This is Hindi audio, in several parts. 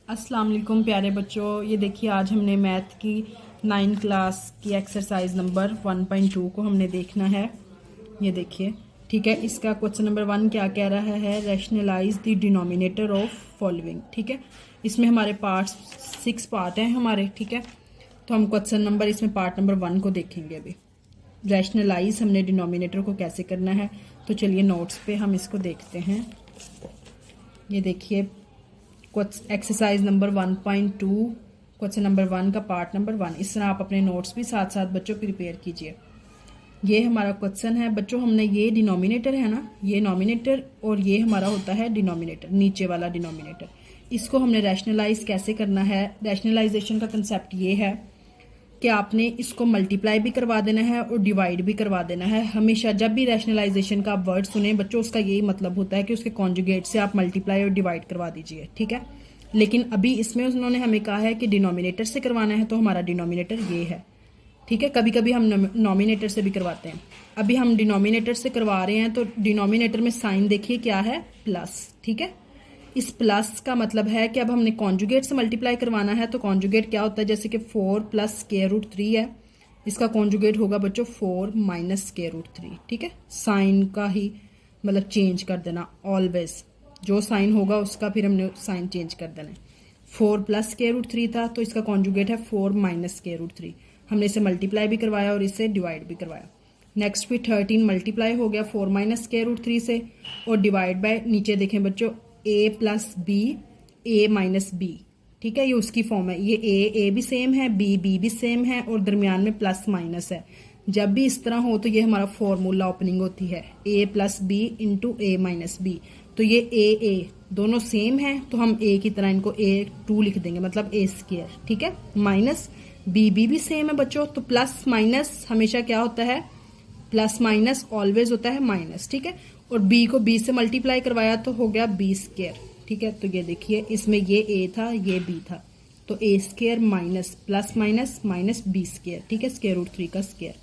अस्सलाम वालेकुम प्यारे बच्चों। ये देखिए आज हमने मैथ की 9 क्लास की एक्सरसाइज नंबर 1.2 को हमने देखना है। ये देखिए ठीक है। इसका क्वेश्चन नंबर 1 क्या कह रहा है, rationalise the denominator of following. ठीक है, इसमें हमारे पार्ट्स 6 पार्ट हैं हमारे। ठीक है, तो हम क्वेश्चन नंबर इसमें पार्ट नंबर 1 को देखेंगे। अभी रैशनलाइज हमने डिनोमिनेटर को कैसे करना है, तो चलिए नोट्स पे हम इसको देखते हैं। ये देखिए एक्सरसाइज नंबर 1.2 क्वेश्चन नंबर 1 का पार्ट नंबर 1। इस तरह आप अपने नोट्स भी साथ साथ बच्चों प्रिपेयर कीजिए। ये हमारा क्वेश्चन है बच्चों। हमने ये डिनोमिनेटर है ना, ये नॉमिनेटर और ये हमारा होता है डिनोमिनेटर, नीचे वाला डिनोमिनेटर। इसको हमने रैशनलाइज कैसे करना है। रैशनलाइजेशन का कंसेप्ट ये है कि आपने इसको मल्टीप्लाई भी करवा देना है और डिवाइड भी करवा देना है। हमेशा जब भी रैशनलाइजेशन का आप वर्ड सुने बच्चों, उसका यही मतलब होता है कि उसके कॉन्जुगेट से आप मल्टीप्लाई और डिवाइड करवा दीजिए। ठीक है, लेकिन अभी इसमें उन्होंने हमें कहा है कि डिनोमिनेटर से करवाना है, तो हमारा डिनोमिनेटर ये है। ठीक है, कभी कभी हम नॉमिनेटर से भी करवाते हैं। अभी हम डिनोमिनेटर से करवा रहे हैं, तो डिनोमिनेटर में साइन देखिए क्या है, प्लस। ठीक है, इस प्लस का मतलब है कि अब हमने कॉन्जुगेट से मल्टीप्लाई करवाना है। तो कॉन्जुगेट क्या होता है, जैसे कि 4 प्लस स्क्वायर रूट 3 है, इसका कॉन्जुगेट होगा बच्चों 4 माइनस स्क्वायर रूट 3। ठीक है, साइन का ही मतलब चेंज कर देना, ऑलवेज जो साइन होगा उसका फिर हमने साइन चेंज कर देना है। 4 प्लस स्क्वायर रूट 3 था, तो इसका कॉन्जुगेट है 4 माइनस स्क्वायर रूट 3। हमने इसे मल्टीप्लाई भी करवाया और इसे डिवाइड भी करवाया। नेक्स्ट फिर 13 मल्टीप्लाई हो गया 4 माइनस स्क्वायर रूट 3 से, और डिवाइड बाय नीचे देखें बच्चों a plus B, A minus B. ठीक है, ये उसकी फॉर्म है। ये ए भी सेम है, बी भी सेम है, और दरमियान में प्लस माइनस है। जब भी इस तरह हो तो ये हमारा फॉर्मूला ओपनिंग होती है, a plus B into A minus B. तो ये ए दोनों सेम है, तो हम a की तरह इनको a2 लिख देंगे, मतलब a स्क्वायर। ठीक है, माइनस बी भी सेम है बच्चों, तो प्लस माइनस हमेशा क्या होता है, प्लस माइनस ऑलवेज होता है माइनस। ठीक है, और b को b से मल्टीप्लाई करवाया तो हो गया b स्क्वायर। ठीक है, तो ये देखिए इसमें ये a था ये b था, तो a square minus plus minus minus b square. ठीक है, स्क्वायर रूट 3 का स्क्वायर।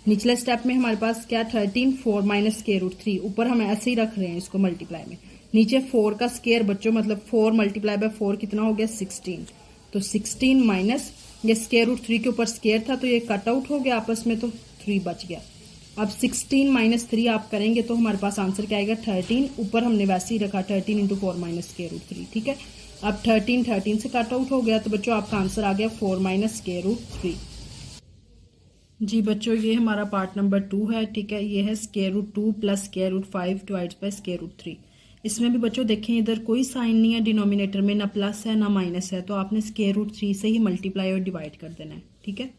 निचले स्टेप में हमारे पास क्या 13 4 माइनस स्क्वायर रूट 3, ऊपर हम ऐसे ही रख रहे हैं इसको मल्टीप्लाई में। नीचे 4 का स्क्वायर बच्चों, मतलब 4 मल्टीप्लाई बाय 4 कितना हो गया 16। तो 16 माइनस ये स्क्वायर रूट 3 के ऊपर स्क्वायर था, तो ये कट आउट हो गया आपस में, तो 3 बच गया। अब 16 माइनस 3 आप करेंगे तो हमारे पास आंसर क्या आएगा 13। ऊपर हमने वैसे ही रखा 13 इंटू 4 माइनस स्क्वायर रूट 3। ठीक है, अब 13 से कट आउट हो गया, तो बच्चों आपका आंसर आ गया 4 माइनस स्क्वायर रूट 3। जी बच्चों, ये हमारा पार्ट नंबर 2 है। ठीक है, ये है square root 2 plus square root 5 divides by square root 3। इसमें भी बच्चों देखें इधर कोई साइन नहीं है, डिनोमिनेटर में ना प्लस है ना माइनस है, तो आपने स्क्वायर रूट 3 से ही मल्टीप्लाई और डिवाइड कर देना है। ठीक है,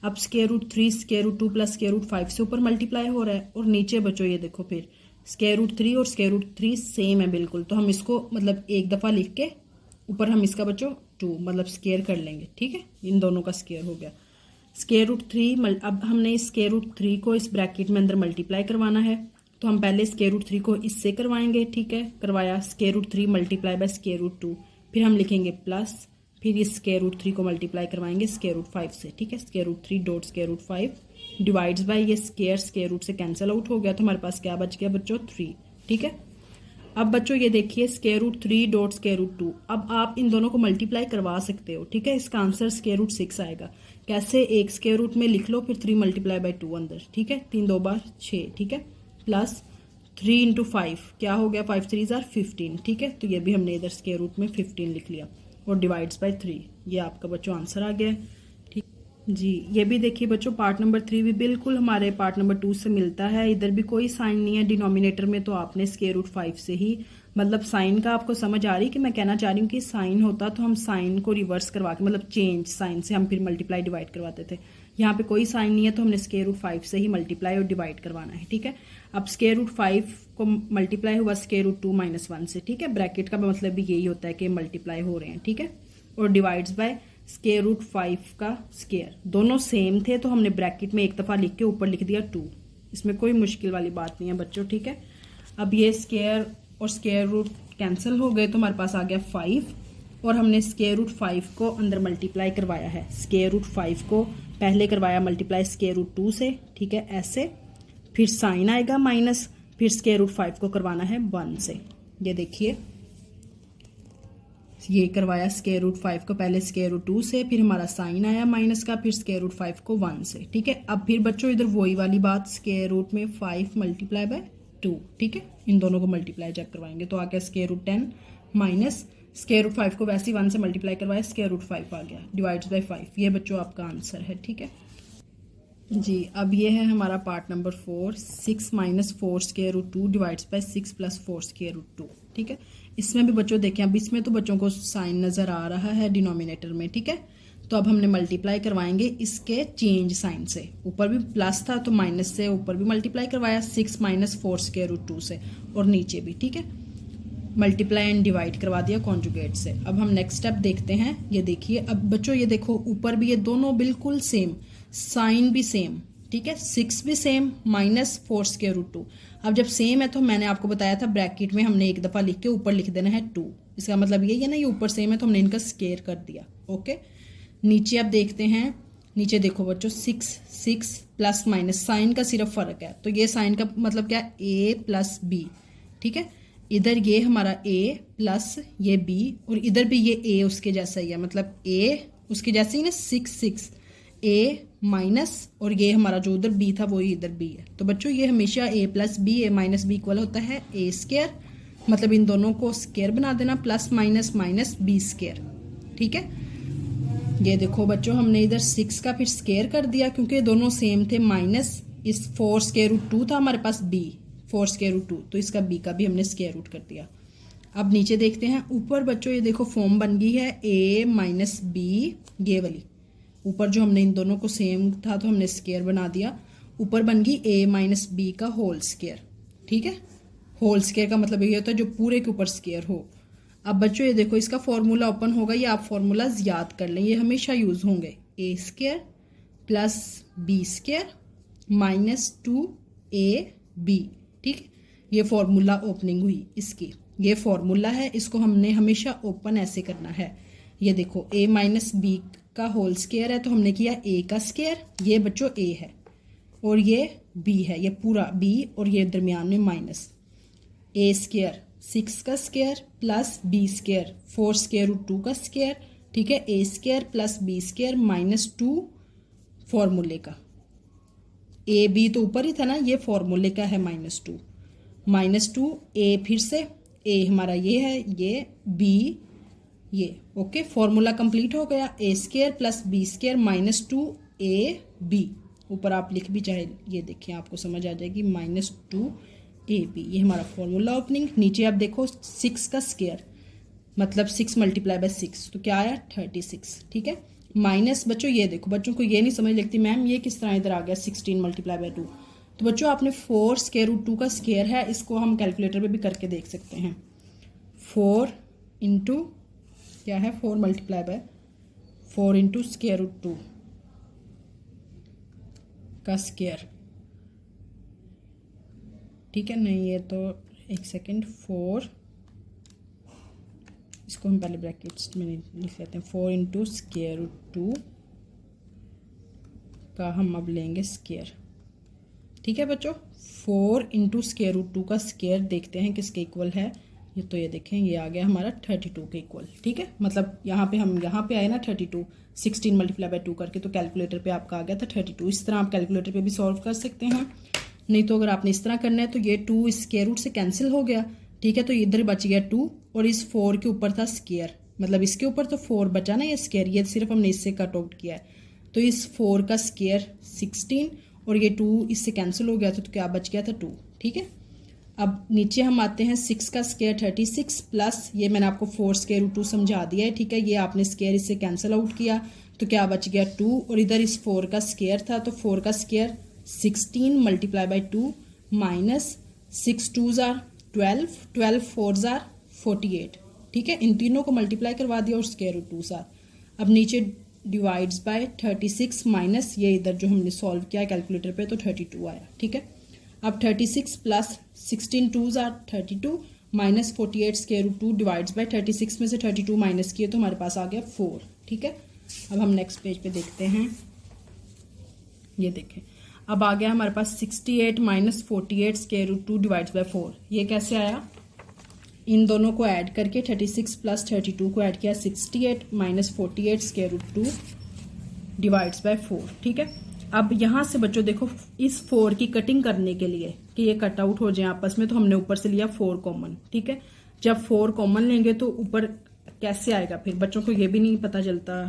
अब square root 3 square root 2 plus square root 5 से ऊपर मल्टीप्लाई हो रहा है, और नीचे बच्चों ये देखो फिर स्क्वायर रूट 3 और स्क्वायर रूट 3 सेम है बिल्कुल, तो हम इसको मतलब एक दफ़ा लिख के ऊपर हम इसका बच्चों 2 मतलब स्क्वायर कर लेंगे। ठीक है, इन दोनों का स्क्वायर हो गया स्क्वायर रूट 3। अब हमने इस स्क्वायर रूट 3 को इस ब्रैकेट में अंदर मल्टीप्लाई करवाना है, तो हम पहले स्क्वायर रूट 3 को इससे करवाएंगे। ठीक है, करवाया square root 3 multiply by square root 2, फिर हम लिखेंगे प्लस, फिर इस स्क्वायर रूट 3 को मल्टीप्लाई करवाएंगे स्क्वायर रूट 5 से। ठीक है, square root 3 dot square root 5 divides by ये स्क्वायर रूट से कैंसिल आउट हो गया, तो हमारे पास क्या बच गया बच्चों 3। ठीक है, अब बच्चों ये देखिए square root 3 dot square root 2। अब आप इन दोनों को मल्टीप्लाई करवा सकते हो। ठीक है, इसका आंसर स्क्वायर रूट 6 आएगा। कैसे, एक स्क्वायर रूट में लिख लो, फिर 3 मल्टीप्लाई बाय 2 अंदर। ठीक है, 3 2 बार 6। ठीक है, प्लस 3 इंटू 5 क्या हो गया 5 3 जार 15। ठीक है, तो ये भी हमने इधर स्क्वायर रूट में 15 लिख लिया, और डिवाइड्स बाय 3। ये आपका बच्चों आंसर आ गया। ठीक जी, ये भी देखिए बच्चों पार्ट नंबर 3 भी बिल्कुल हमारे पार्ट नंबर 2 से मिलता है। इधर भी कोई साइन नहीं है डिनोमिनेटर में, तो आपने स्क्वायर रूट 5 से ही मतलब साइन का आपको समझ आ रही कि मैं कहना चाह रही हूँ कि साइन होता तो हम साइन को रिवर्स करवा के मतलब चेंज साइन से हम फिर मल्टीप्लाई डिवाइड करवाते थे। यहाँ पे कोई साइन नहीं है, तो हमने स्क्वायर रूट 5 से ही मल्टीप्लाई और डिवाइड करवाना है। ठीक है, अब स्क्वायर रूट 5 को मल्टीप्लाई हुआ स्क्वायर रूट 2 माइनस 1 से। ठीक है, ब्रैकेट का मतलब भी यही होता है कि मल्टीप्लाई हो रहे हैं। ठीक है, और डिवाइड्स बाय स्क्वायर रूट 5 का स्क्वायर। दोनों सेम थे, तो हमने ब्रैकेट में एक दफा लिख के ऊपर लिख दिया 2। इसमें कोई मुश्किल वाली बात नहीं है बच्चों। ठीक है, अब ये स्क्वायर और स्क्वायर रूट कैंसिल हो गए, तो हमारे पास आ गया 5, और हमने स्क्वायर रूट 5 को अंदर मल्टीप्लाई करवाया है। स्क्वायर रूट 5 को पहले करवाया मल्टीप्लाई स्क्वायर रूट 2 से। ठीक है, ऐसे फिर साइन आएगा माइनस, फिर स्क्वायर रूट 5 को करवाना है 1 से। ये देखिए ये करवाया स्क्वायर रूट 5 को पहले स्क्वायर रूट 2 से, फिर हमारा साइन आया माइनस का, फिर स्क्वायर रूट 5 को 1 से। ठीक है, अब फिर बच्चों इधर वही वाली बात, स्क्वायर रूट में 5 मल्टीप्लाई बाय 2। ठीक है, इन दोनों को मल्टीप्लाई जब करवाएंगे तो आ गया square root 10 minus square root 5 को वैसे ही 1 से मल्टीप्लाई करवाया, स्क्वायर रूट 5 आ गया डिवाइड्स बाय 5। ये बच्चों आपका आंसर है। ठीक है जी, अब ये है हमारा part number 4, 6 minus 4 square root 2 divides by 6 plus 4 square root 2। ठीक है, इसमें भी बच्चों देखें, अब इसमें तो बच्चों को साइन नज़र आ रहा है डिनोमिनेटर में। ठीक है, तो अब हमने मल्टीप्लाई करवाएंगे इसके चेंज साइन से। ऊपर भी प्लस था तो माइनस से ऊपर भी मल्टीप्लाई करवाया 6 माइनस 4 स्क्वायर रूट 2 से, और नीचे भी। ठीक है, मल्टीप्लाई एंड डिवाइड करवा दिया कॉन्जुगेट से। अब हम नेक्स्ट स्टेप देखते हैं। ये देखिए, अब बच्चों ये देखो ऊपर भी ये दोनों बिल्कुल सेम, साइन भी सेम। ठीक है, 6 भी सेम माइनस 4 स्क्वायर रूट 2। अब जब सेम है तो मैंने आपको बताया था ब्रैकेट में हमने एक दफ़ा लिख के ऊपर लिख देना है 2। इसका मतलब ये है ना, ये ऊपर सेम है तो हमने इनका स्क्वायर कर दिया। ओके, नीचे आप देखते हैं, नीचे देखो बच्चों 6 प्लस माइनस, साइन का सिर्फ फ़र्क है। तो ये साइन का मतलब क्या है, ए प्लस बी। ठीक है, इधर ये हमारा a प्लस ये b, और इधर भी ये a उसके जैसा ही है, मतलब a उसके जैसे ही ना, 6 a माइनस, और ये हमारा जो उधर b था वही इधर b है। तो बच्चों ये हमेशा a plus b, a minus b equal होता है a स्क्वायर, मतलब इन दोनों को स्क्वायर बना देना, plus minus minus b square. ठीक है, ये देखो बच्चों हमने इधर 6 का फिर स्क्वायर कर दिया क्योंकि दोनों सेम थे, माइनस इस 4 स्क्वायर रूट 2 था हमारे पास b 4 स्क्वायर रूट 2, तो इसका b का भी हमने स्क्वायर रूट कर दिया। अब नीचे देखते हैं, ऊपर बच्चों ये देखो फॉर्म बन गई है a माइनस बी, ये वाली ऊपर जो हमने इन दोनों को सेम था तो हमने स्क्वायर बना दिया, ऊपर बन गई a माइनस बी का होल स्क्वायर। ठीक है, होल स्क्वायर का मतलब ये होता है जो पूरे के ऊपर स्क्वायर हो। अब बच्चों ये देखो इसका फॉर्मूला ओपन होगा, ये आप फॉर्मूलाज याद कर लें, ये हमेशा यूज होंगे। a square plus B square minus 2ab। ठीक, ये फॉर्मूला ओपनिंग हुई इसकी, ये फॉर्मूला है, इसको हमने हमेशा ओपन ऐसे करना है। ये देखो a माइनस बी का होल स्क्वायर है तो हमने किया a का स्क्वायर, ये बच्चों a है, और ये b है, ये पूरा b, और ये दरमियान में माइनस a स्क्वायर 6 का square plus b square 4 square root 2 का स्क्वायर। ठीक है, a square plus b square minus 2 फॉर्मूले का, ए बी तो ऊपर ही था ना, ये फॉर्मूले का है माइनस टू ए, फिर से ए हमारा ये है, ये बी, ये ओके, फॉर्मूला कंप्लीट हो गया। A square plus B square minus 2ab, ऊपर आप लिख भी चाहे, ये देखिए आपको समझ आ जाएगी, माइनस 2ab, ये हमारा फॉर्मूला ओपनिंग। नीचे आप देखो 6 का स्क्वायर मतलब 6 मल्टीप्लाई बाय 6, तो क्या आया 36। ठीक है, माइनस बच्चों ये देखो, बच्चों को ये नहीं समझ लगती मैम ये किस तरह इधर आ गया 16 मल्टीप्लाई बाय 2। तो बच्चों आपने 4 स्क्वायर रूट 2 का स्क्वायर है, इसको हम कैलकुलेटर पे भी करके देख सकते हैं। 4 इंटू क्या है, 4 multiply by 4 into square root 2 का स्क्वायर। ठीक है, नहीं ये तो एक सेकेंड, 4, इसको हम पहले ब्रैकेट्स में लिख लेते हैं, 4 इंटू स्क्वायर रूट 2 का हम अब लेंगे स्क्वायर। ठीक है बच्चों, 4 इंटू स्क्वायर रूट 2 का स्क्वायर देखते हैं किसके इक्वल है। ये तो ये देखें, ये आ गया हमारा 32 के इक्वल। ठीक है, मतलब यहाँ पे हम यहाँ पे आए ना 32, 16 मल्टीप्लाई बाय 2 करके, तो कैलकुलेटर पे आपका आ गया था 32। इस तरह आप कैलकुलेटर पे भी सॉल्व कर सकते हैं, नहीं तो अगर आपने इस तरह करना है तो ये 2 स्क्वायर रूट से कैंसिल हो गया। ठीक है, तो इधर बच गया 2, और इस 4 के ऊपर था स्क्वायर, मतलब इसके ऊपर तो 4 बचा ना, ये स्क्वायर, ये सिर्फ हमने इससे कट आउट किया है। तो इस 4 का स्क्वायर 16, और ये 2 इससे कैंसिल हो गया था, तो क्या बच गया था 2। ठीक है, अब नीचे हम आते हैं, 6 का स्क्वायर 36 प्लस ये मैंने आपको 4 स्क्वायर रूट 2 समझा दिया है। ठीक है, ये आपने स्क्वायर इससे कैंसिल आउट किया तो क्या बच गया 2, और इधर इस 4 का स्क्वायर था तो 4 का square 16 multiply by 2 minus 6 2s are 12, 12 4s are 48। ठीक है, इन तीनों को मल्टीप्लाई करवा दिया और स्क्वायर रूट 2s आर। अब नीचे डिवाइड्स बाय 36 माइनस ये इधर जो हमने सॉल्व किया कैलकुलेटर पे तो 32 आया। ठीक है, अब 36 plus 16 2s are 32 minus 48 square root 2 divides by 36 में से 32 माइनस किए तो हमारे पास आ गया 4। ठीक है, अब हम नेक्स्ट पेज पे देखते हैं, ये देखें अब आ गया हमारे पास 68 minus 48 square root 2 divides by 4। ये कैसे आया, इन दोनों को ऐड करके 36 प्लस 32 को ऐड किया 68 minus 48 square root 2 divides by 4। ठीक है, अब यहां से बच्चों देखो इस 4 की कटिंग करने के लिए कि ये कट आउट हो जाए आपस में, तो हमने ऊपर से लिया 4 कॉमन। ठीक है, जब 4 कॉमन लेंगे तो ऊपर कैसे आएगा, फिर बच्चों को ये भी नहीं पता चलता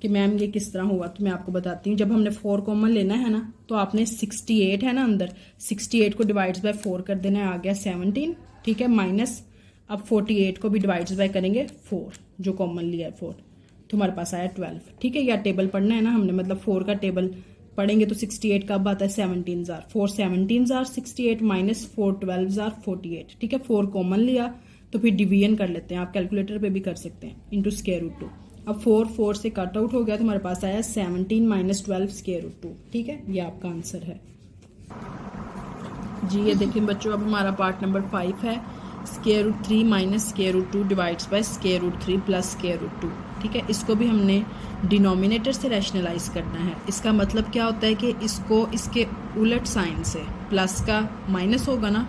कि मैम ये किस तरह हुआ, तो मैं आपको बताती हूँ। जब हमने 4 कॉमन लेना है ना, तो आपने 68 है ना अंदर, 68 को डिवाइड्स बाय 4 कर देना है, आ गया 17। ठीक है, माइनस अब 48 को भी डिवाइड्स बाय करेंगे 4, जो कॉमन लिया है 4, तो हमारे पास आया 12। ठीक है, या टेबल पढ़ना है ना हमने, मतलब 4 का टेबल पढ़ेंगे तो 68 का अब आता है 17 जार, 4 17 जार 68 माइनस 4 12 जार 48। ठीक है, 4 कॉमन लिया तो फिर डिवीजन कर लेते हैं, आप कैलकुलेटर पे भी कर सकते हैं, इंटू स्क्वायर रूट 2। अब 4 से कट आउट हो गया तो हमारे पास आया 17 माइनस 12 स्क्वायर रूट 2। ठीक है, ये आपका आंसर है जी। ये देखिए बच्चों, अब हमारा पार्ट नंबर 5 है, square root 3 minus square root 2 divides by square root 3 plus square root 2। ठीक है, इसको भी हमने डिनोमिनेटर से रैशनलाइज करना है। इसका मतलब क्या होता है कि इसको इसके उलट साइन से, प्लस का माइनस होगा ना,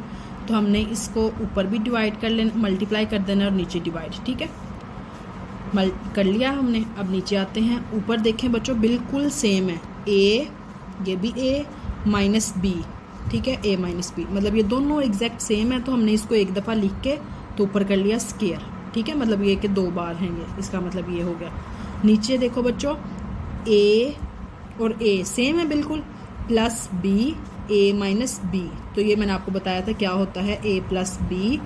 तो हमने इसको ऊपर भी डिवाइड कर लेना, मल्टीप्लाई कर देना और नीचे डिवाइड। ठीक है, कर लिया हमने। अब नीचे आते हैं, ऊपर देखें बच्चों बिल्कुल सेम है, ए, ये भी ए माइनस बी। ठीक है, ए माइनस बी, मतलब ये दोनों एग्जैक्ट सेम है, तो हमने इसको एक दफ़ा लिख के तो ऊपर कर लिया स्क्वायर। ठीक है, मतलब ये कि 2 बार हैं ये, इसका मतलब ये हो गया। नीचे देखो बच्चों, ए और ए सेम है बिल्कुल, plus B A minus B, तो ये मैंने आपको बताया था क्या होता है, A plus B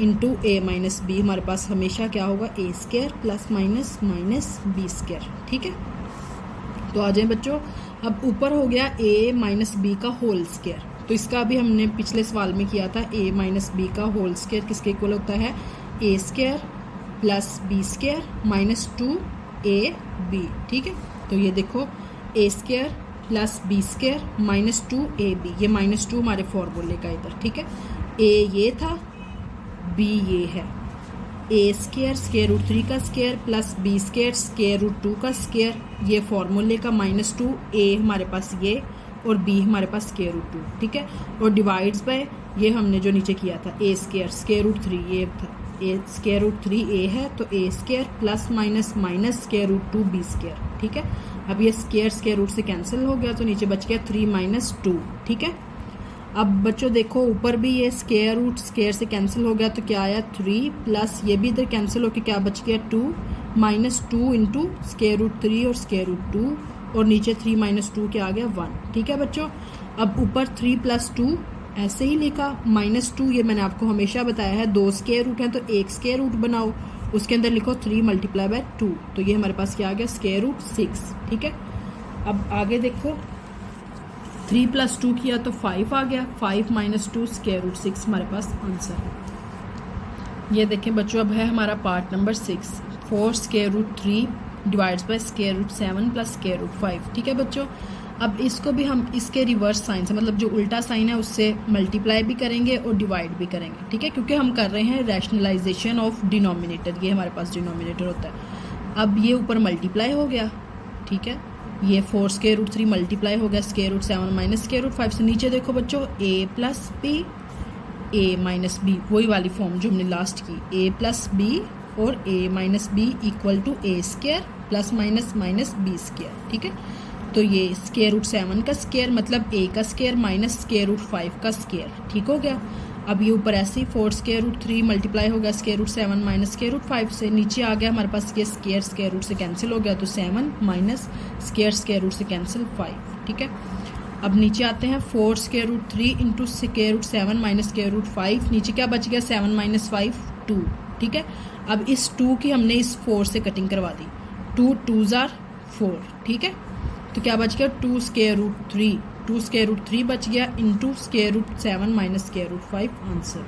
into A minus B. हमारे पास हमेशा क्या होगा, A square plus minus minus B square. ठीक है, तो आ जाए बच्चों, अब ऊपर हो गया ए माइनस बी का होल स्क्वायर, तो इसका भी हमने पिछले सवाल में किया था। ए माइनस बी का होल स्क्वायर किसके इक्वल होता है, A square plus B square minus 2 A B. ठीक है, तो ये देखो A square plus B square minus 2 A B, ये माइनस 2 हमारे फॉर्मूले का इधर। ठीक है, ए ये था, बी ये है, ए स्क्वायर स्क्वायर रूट 3 का square plus B square square root 2 का स्क्वायर, ये फॉर्मूले का माइनस 2, ए हमारे पास ये और बी हमारे पास स्क्वायर रूट 2। ठीक है, और डिवाइड्स बाय ये हमने जो नीचे किया था, ए स्क्वायर स्क्वायर रूट 3, ये था ए स्क्वायर रूट 3 ए है, तो A square plus minus minus square root 2 B square. ठीक है, अब ये स्क्वायर रूट से कैंसिल हो गया, तो नीचे बच गया 3 माइनस 2। ठीक है, अब बच्चों देखो ऊपर भी ये स्क्वायर रूट स्क्वायर से कैंसिल हो गया, तो क्या आया 3 प्लस ये भी इधर कैंसिल होकर क्या बच गया 2 माइनस 2 इंटू स्क्वायर रूट 3 और स्क्वायर रूट 2, और नीचे 3 माइनस 2 क्या आ गया 1। ठीक है बच्चों, अब ऊपर 3 प्लस 2 ऐसे ही लिखा, माइनस 2 ये मैंने आपको हमेशा बताया है, 2 स्क्वायर रूट है तो एक स्क्वायर रूट बनाओ, उसके अंदर लिखो 3 मल्टीप्लाई बाय 2, तो ये हमारे पास क्या आ गया स्क्वायर रूट 6। ठीक है, अब आगे देखो 3 प्लस 2 किया तो 5 आ गया, 5 माइनस 2 स्क्वायर रूट 6 हमारे पास आंसर है। ये देखें बच्चों, अब है हमारा part number 6, 4 square root 3 divides by square root 7 plus square root 5। ठीक है बच्चों, अब इसको भी हम इसके रिवर्स साइन से, मतलब जो उल्टा साइन है उससे मल्टीप्लाई भी करेंगे और डिवाइड भी करेंगे। ठीक है, क्योंकि हम कर रहे हैं रैशनलाइजेशन ऑफ डिनोमिनेटर, ये हमारे पास डिनोमिनेटर होता है। अब ये ऊपर मल्टीप्लाई हो गया, ठीक है, ये 4 स्क्वायर रूट 3 मल्टीप्लाई हो गया square root 7 minus square root 5 से। नीचे देखो बच्चों, A plus B A minus B, वही वाली फॉर्म जो हमने लास्ट की, ए प्लस बी और A minus B equal to A square plus minus minus B square. ठीक है, तो ये स्क्वायर रूट 7 का स्क्वायर मतलब ए का स्क्वायर माइनस स्क्वायर रूट 5 का स्क्वायर। ठीक हो गया, अब ये ऊपर ऐसे ही 4 स्क्वायर रूट 3 मल्टीप्लाई हो गया square root 7 minus square root 5 से। नीचे आ गया हमारे पास ये स्क्वायर रूट से कैंसिल हो गया, तो 7 माइनस स्क्वायर रूट से कैंसिल 5। ठीक है, अब नीचे आते हैं 4 square root 3 into square root 7 minus square root 5, नीचे क्या बच गया 7 माइनस 5 2। ठीक है, अब इस 2 की हमने इस 4 से कटिंग करवा दी, 2 2s are 4। ठीक है, तो क्या बच गया 2 स्क्वायर रूट 3 बच गया into square root 7 minus square root 5 answer.